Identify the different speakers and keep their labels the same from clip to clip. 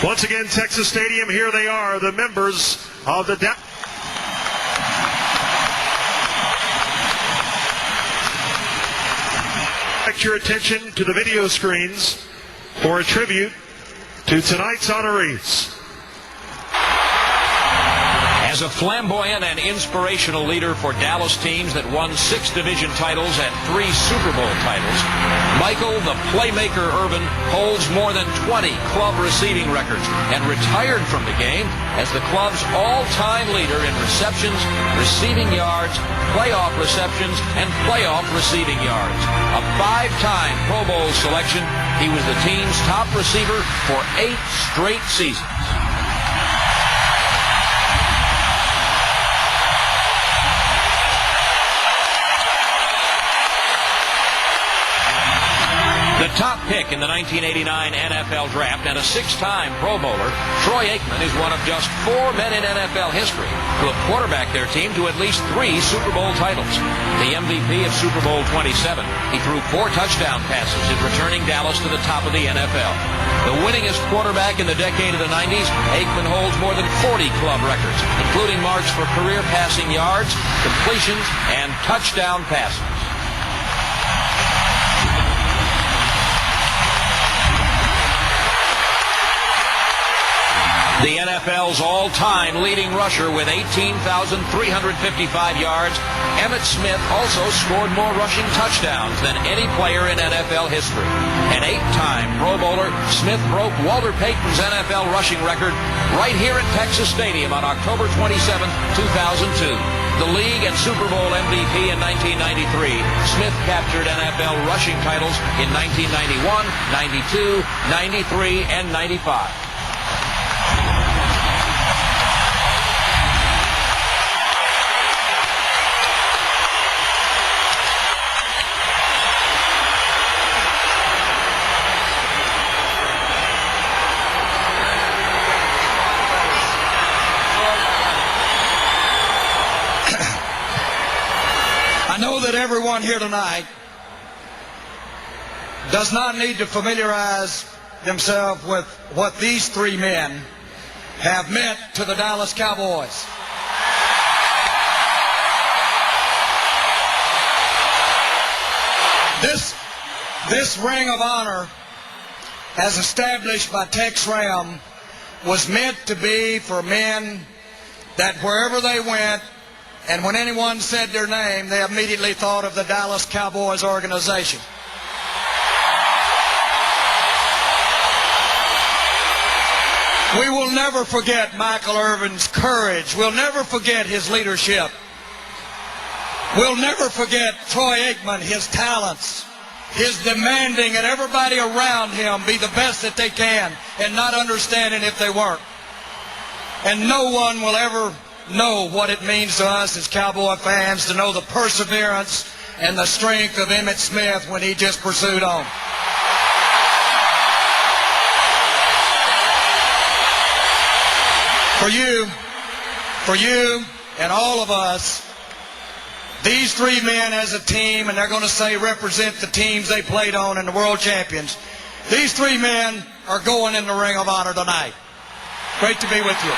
Speaker 1: Once again, Texas Stadium, here they are, the members of the Direct your attention to the video screens for a tribute to tonight's honorees.
Speaker 2: As a flamboyant and inspirational leader for Dallas teams that won 6 division titles and 3 Super Bowl titles, Michael the Playmaker Irvin holds more than 20 club receiving records and retired from the game as the club's all-time leader in receptions, receiving yards, playoff receptions, and playoff receiving yards. A 5-time Pro Bowl selection, he was the team's top receiver for 8 straight seasons. The top pick in the 1989 NFL Draft and a 6-time Pro Bowler, Troy Aikman is one of just 4 men in NFL history to have quarterbacked their team to at least 3 Super Bowl titles. The MVP of Super Bowl 27, he threw 4 touchdown passes in returning Dallas to the top of the NFL. The winningest quarterback in the decade of the 90s, Aikman holds more than 40 club records, including marks for career passing yards, completions, and touchdown passes. The NFL's all-time leading rusher with 18,355 yards, Emmitt Smith also scored more rushing touchdowns than any player in NFL history. An 8-time Pro Bowler, Smith broke Walter Payton's NFL rushing record right here at Texas Stadium on October 27, 2002. The league and Super Bowl MVP in 1993, Smith captured NFL rushing titles in 1991, 92, 93, and 95.
Speaker 3: I know that everyone here tonight does not need to familiarize themselves with what these 3 men have meant to the Dallas Cowboys. This ring of honor, as established by Tex Ram, was meant to be for men that wherever they went, and when anyone said their name, they immediately thought of the Dallas Cowboys organization. We will never forget Michael Irvin's courage. We'll never forget his leadership. We'll never forget Troy Aikman, his talents, his demanding that everybody around him be the best that they can and not understanding if they weren't. And no one will ever know what it means to us as Cowboy fans to know the perseverance and the strength of Emmitt Smith when he just pursued on. For you and all of us, these 3 men as a team, and they're going to say represent the teams they played on in the World Champions, these 3 men are going in the Ring of Honor tonight. Great to be with you.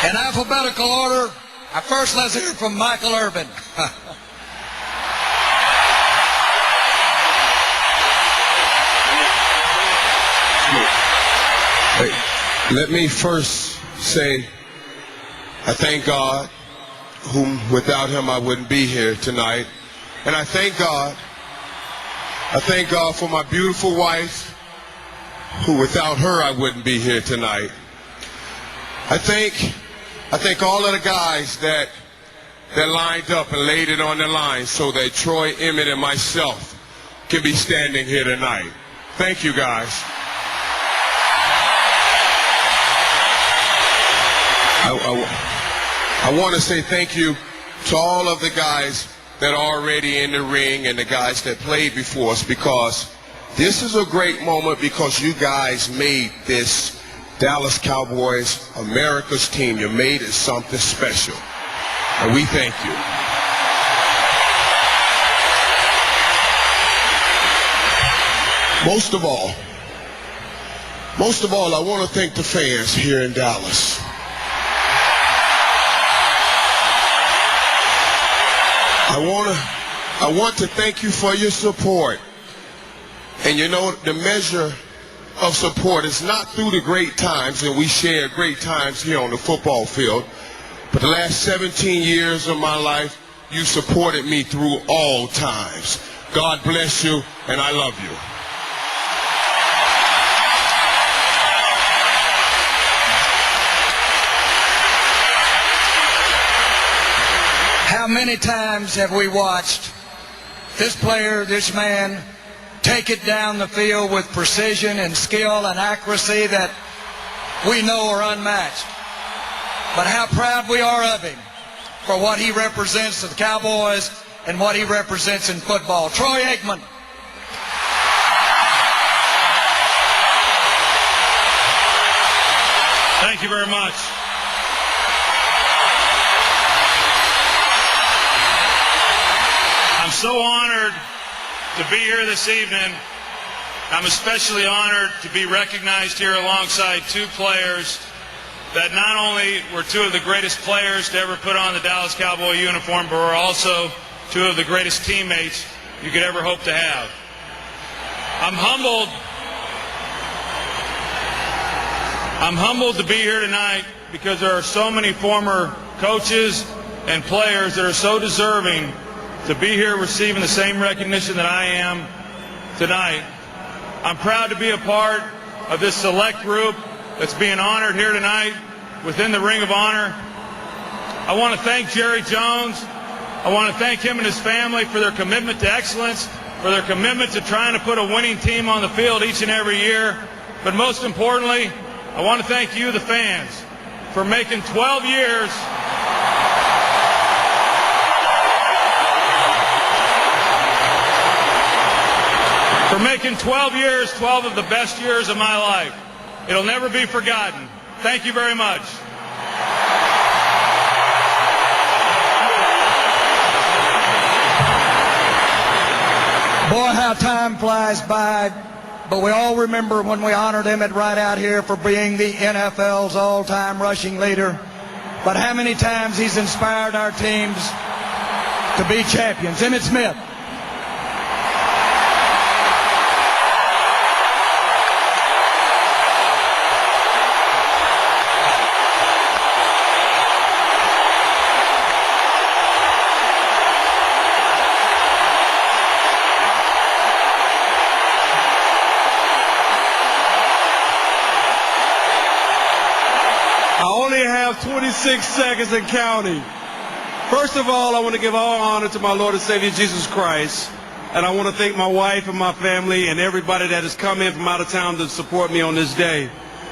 Speaker 3: In alphabetical order, first let's hear from Michael Irvin.
Speaker 4: Hey, let me first say I thank God, whom without him I wouldn't be here tonight. And I thank God for my beautiful wife, who without her I wouldn't be here tonight. I thank all of the guys that lined up and laid it on the line so that Troy, Emmitt, and myself can be standing here tonight. Thank you, guys. I want to say thank you to all of the guys that are already in the ring and the guys that played before us, because this is a great moment because you guys made this Dallas Cowboys America's team. You made it something special, and we thank you. Most of all, I want to thank the fans here in Dallas. I want to thank you for your support. And you know, the measure of support is not through the great times, and we share great times here on the football field, but the last 17 years of my life, you supported me through all times. God bless you, and I love you.
Speaker 3: How many times have we watched this player, this man, take it down the field with precision and skill and accuracy that we know are unmatched? But how proud we are of him for what he represents to the Cowboys and what he represents in football. Troy Aikman.
Speaker 1: Thank you very much. I'm so honored to be here this evening. I'm especially honored to be recognized here alongside two players that not only were two of the greatest players to ever put on the Dallas Cowboy uniform, but were also two of the greatest teammates you could ever hope to have. I'm humbled to be here tonight because there are so many former coaches and players that are so deserving to be here receiving the same recognition that I am tonight. I'm proud to be a part of this select group that's being honored here tonight within the Ring of Honor. I want to thank Jerry Jones. I want to thank him and his family for their commitment to excellence, for their commitment to trying to put a winning team on the field each and every year. But most importantly, I want to thank you, the fans, for making 12 years for making 12 years 12 of the best years of my life. It'll never be forgotten. Thank you very much.
Speaker 3: Boy, how time flies by, but we all remember when we honored Emmitt right out here for being the NFL's all-time rushing leader. But how many times he's inspired our teams to be champions. Emmitt Smith.
Speaker 5: I only have 26 seconds and counting. First of all, I want to give all honor to my Lord and Savior Jesus Christ. And I want to thank my wife and my family and everybody that has come in from out of town to support me on this day.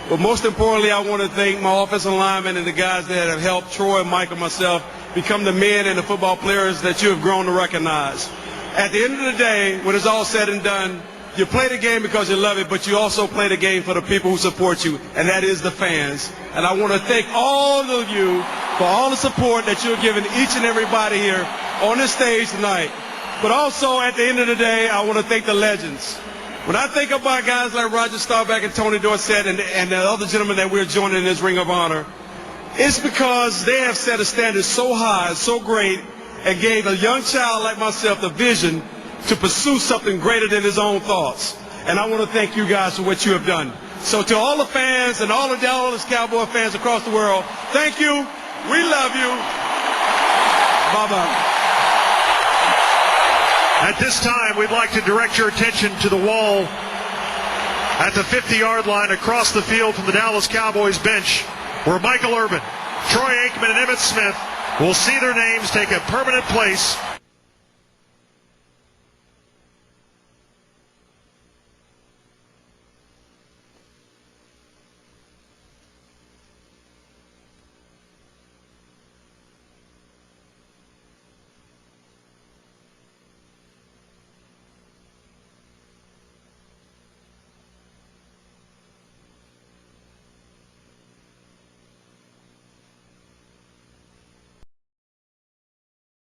Speaker 5: But most importantly, I want to thank my offensive linemen and the guys that have helped Troy, Mike, and myself become the men and the football players that you have grown to recognize. At the end of the day, when it's all said and done, you play the game because you love it, but you also play the game for the people who support you, and that is the fans. And I want to thank all of you for all the support that you're giving each and everybody here on this stage tonight. But also, at the end of the day, I want to thank the legends. When I think about guys like Roger Staubach and Tony Dorsett and the other gentlemen that we're joining in this Ring of Honor, it's because they have set a standard so high, so great, and gave a young child like myself the vision to pursue something greater than his own thoughts. And I want to thank you guys for what you have done. So to all the fans and all the Dallas Cowboy fans across the world, thank you. We love you. Bye-bye.
Speaker 1: At this time, we'd like to direct your attention to the wall at the 50-yard line across the field from the Dallas Cowboys bench, where Michael Irvin, Troy Aikman, and Emmitt Smith will see their names take a permanent place